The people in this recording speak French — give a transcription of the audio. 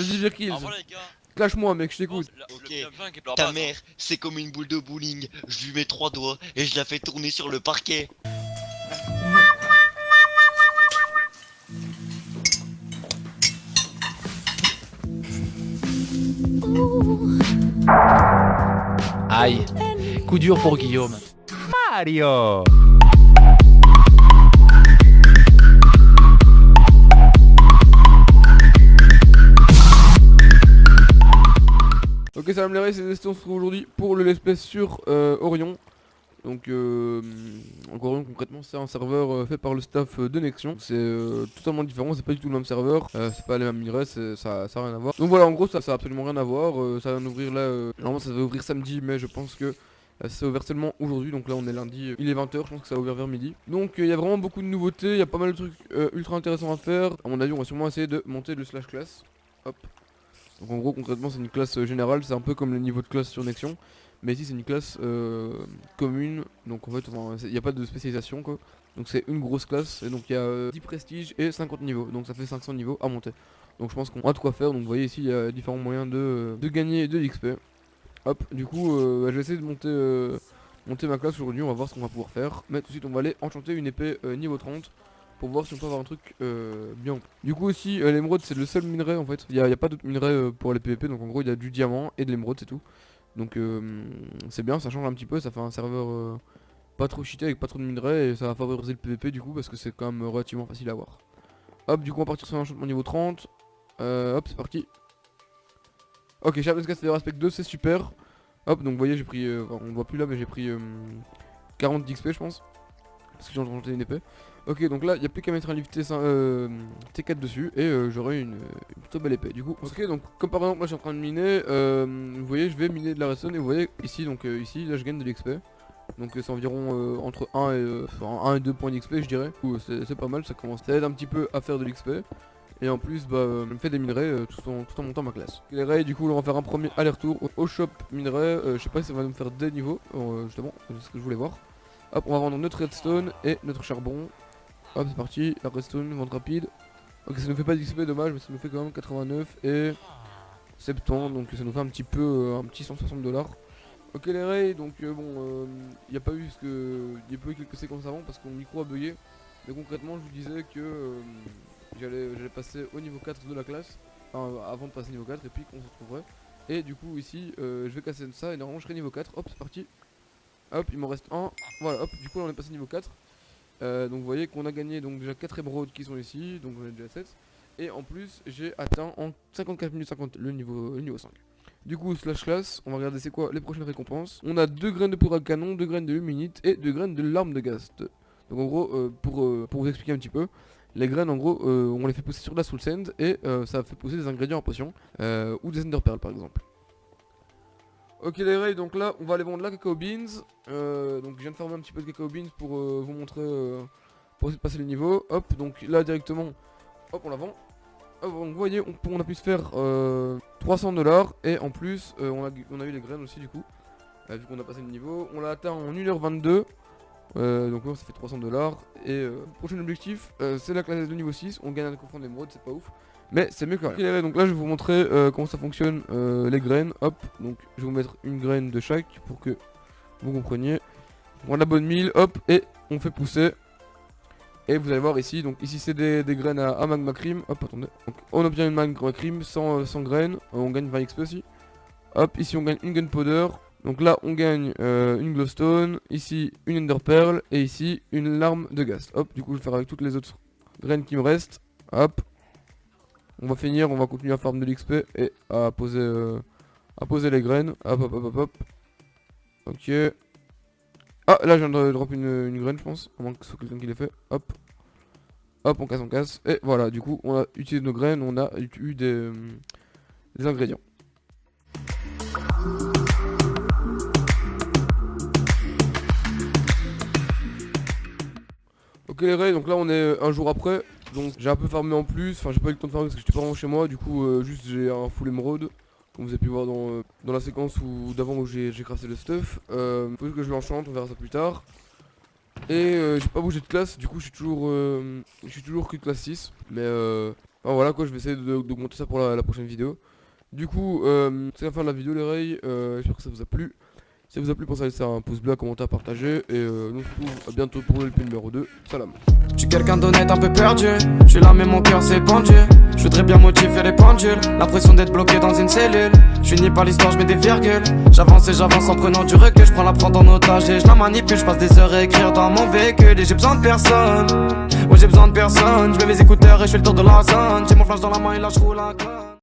Vas-y, Virkils. Au revoir les gars. Clash-moi, mec, je t'écoute. Ok. Le Ta mère, c'est comme une boule de bowling. Je lui mets 3 doigts et je la fais tourner sur le parquet. Aïe, coup dur pour Guillaume. Mario. Ok, salam les rays, c'est Destin, on se retrouve aujourd'hui pour le let's play sur Orion. Donc Orion concrètement c'est un serveur fait par le staff de Nexion. C'est totalement différent, c'est pas du tout le même serveur, c'est pas les mêmes minerais, ça a rien à voir. Donc voilà, en gros ça a absolument rien à voir, ça va ouvrir là, normalement ça va ouvrir samedi, mais je pense que c'est ouvert seulement aujourd'hui, donc là on est lundi, il est 20h, je pense que ça va ouvrir vers midi. Donc il y a vraiment beaucoup de nouveautés, il y a pas mal de trucs ultra intéressants à faire. À mon avis on va sûrement essayer de monter le slash class. Hop. Donc en gros concrètement c'est une classe générale, c'est un peu comme le niveau de classe sur Nexion. Mais ici c'est une classe commune, donc en fait il n'y a pas de spécialisation quoi. Donc c'est une grosse classe, et donc il y a 10 prestiges et 50 niveaux, donc ça fait 500 niveaux à monter. Donc je pense qu'on a de quoi faire, donc vous voyez ici il y a différents moyens de gagner de l'XP. Hop, du coup je vais essayer de monter ma classe aujourd'hui, on va voir ce qu'on va pouvoir faire. Mais tout de suite on va aller enchanter une épée niveau 30. Pour voir si on peut avoir un truc bien. Du coup aussi l'émeraude c'est le seul minerai en fait. Il n'y a pas d'autres minerais pour les PVP, donc en gros il y a du diamant et de l'émeraude, c'est tout. Donc c'est bien, ça change un petit peu, ça fait un serveur pas trop cheaté avec pas trop de minerais, et ça va favoriser le PVP du coup parce que c'est quand même relativement facile à avoir. Hop, du coup on va partir sur un enchantement niveau 30. Hop, c'est parti. Ok, Sharpness Cast Aspect 2, c'est super. Hop, donc vous voyez j'ai pris, on ne voit plus là mais j'ai pris 40 d'XP je pense. Parce que j'ai enchanté une épée. Ok, donc là il n'y a plus qu'à mettre un livre T4 dessus et j'aurai une plutôt belle épée du coup. Ok, donc comme par exemple moi je suis en train de miner, vous voyez je vais miner de la redstone et vous voyez ici, donc ici là je gagne de l'XP. Donc c'est environ entre 1 et 2 points d'XP je dirais. C'est pas mal, ça commence à aider un petit peu à faire de l'XP. Et en plus bah me fait des minerais tout en montant ma classe. Les rays du coup on va faire un premier aller-retour au shop minerais, je sais pas si ça va nous faire des niveaux, justement c'est ce que je voulais voir. Hop, on va vendre notre redstone et notre charbon. Hop, c'est parti, la redstone, vente rapide. Ok, ça nous fait pas d'XP, dommage, mais ça nous fait quand même 89 et 70, donc ça nous fait un petit peu, un petit 160$. Ok les rays, donc bon, il n'y a pas eu il y a pas eu quelques séquences avant parce que mon micro a bugué. Mais concrètement, je vous disais que j'allais passer au niveau 4 de la classe, enfin avant de passer niveau 4 et puis qu'on se retrouverait. Et du coup ici, je vais casser ça et normalement je serai niveau 4, hop c'est parti. Hop, il m'en reste un, voilà, hop, du coup là on est passé niveau 4. Donc vous voyez qu'on a gagné donc déjà 4 émeraudes qui sont ici, donc j'en ai déjà 7. Et en plus j'ai atteint en 54 minutes 50 le niveau 5. Du coup slash class, on va regarder c'est quoi les prochaines récompenses. On a 2 graines de poudre à canon, 2 graines de luminite et 2 graines de larme de gast. Donc en gros pour vous expliquer un petit peu, les graines en gros on les fait pousser sur de la soul sand et ça fait pousser des ingrédients en potion ou des ender pearls par exemple. Ok les rays, donc là on va aller vendre la cacao beans. Donc je viens de farmer un petit peu de cacao beans pour vous montrer, pour essayer de passer le niveau. Hop, donc là directement, hop on la vend. Hop, donc vous voyez on a pu se faire 300$ et en plus on a eu les graines aussi du coup. Vu qu'on a passé le niveau, on l'a atteint en 1h22. Donc ça fait 300$. Et prochain objectif c'est la classe de niveau 6, on gagne un coffre d'émeraude, c'est pas ouf. Mais c'est mieux que rien. Okay, donc là je vais vous montrer comment ça fonctionne les graines. Hop, donc je vais vous mettre une graine de chaque pour que vous compreniez. On abonne 1000, hop, et on fait pousser. Et vous allez voir ici, donc ici c'est des graines à magma cream. Hop, attendez. Donc on obtient une magma cream sans graines, on gagne 20 XP aussi. Hop, ici on gagne une gunpowder. Donc là on gagne une glowstone, ici une ender pearl et ici une larme de ghast. Hop, du coup je vais faire avec toutes les autres graines qui me restent. Hop. On va finir, on va continuer à farm de l'XP et à poser les graines. Hop hop hop hop hop. Ok. Ah là je viens de drop une graine je pense. À moins que ce soit quelqu'un qui l'ait fait. Hop. Hop on casse. Et voilà, du coup on a utilisé nos graines, on a eu des ingrédients. Ok les rays, donc là on est un jour après. Donc j'ai un peu farmé en plus, enfin j'ai pas eu le temps de farmer parce que j'étais pas vraiment chez moi. Du coup juste j'ai un full émeraude, comme vous avez pu voir dans la séquence d'avant où j'ai crafté le stuff. Faut que je l'enchante, on verra ça plus tard. Et j'ai pas bougé de classe, du coup je suis toujours que classe 6. Mais Enfin voilà quoi, je vais essayer d'augmenter ça pour la prochaine vidéo. Du coup, c'est la fin de la vidéo les rails, j'espère que ça vous a plu. Si ça vous a plu, pensez à laisser un pouce bleu, un commentaire, partager. Et nous on se retrouve à bientôt pour le LP numéro 2. Salam. Je suis quelqu'un d'honnête un peu perdu. Je suis là mais mon cœur s'est pendu. Je voudrais bien motiver les pendules. L'impression d'être bloqué dans une cellule. Je finis pas l'histoire, je mets des virgules. J'avance et j'avance en prenant du recul. Je prends la prendre en otage et je la manipule. Je passe des heures à écrire dans mon véhicule. Et j'ai besoin de personne. Moi j'ai besoin de personne. Je mets mes écouteurs et je fais le tour de la zone. J'ai mon flash dans la main et là je roule un cloche.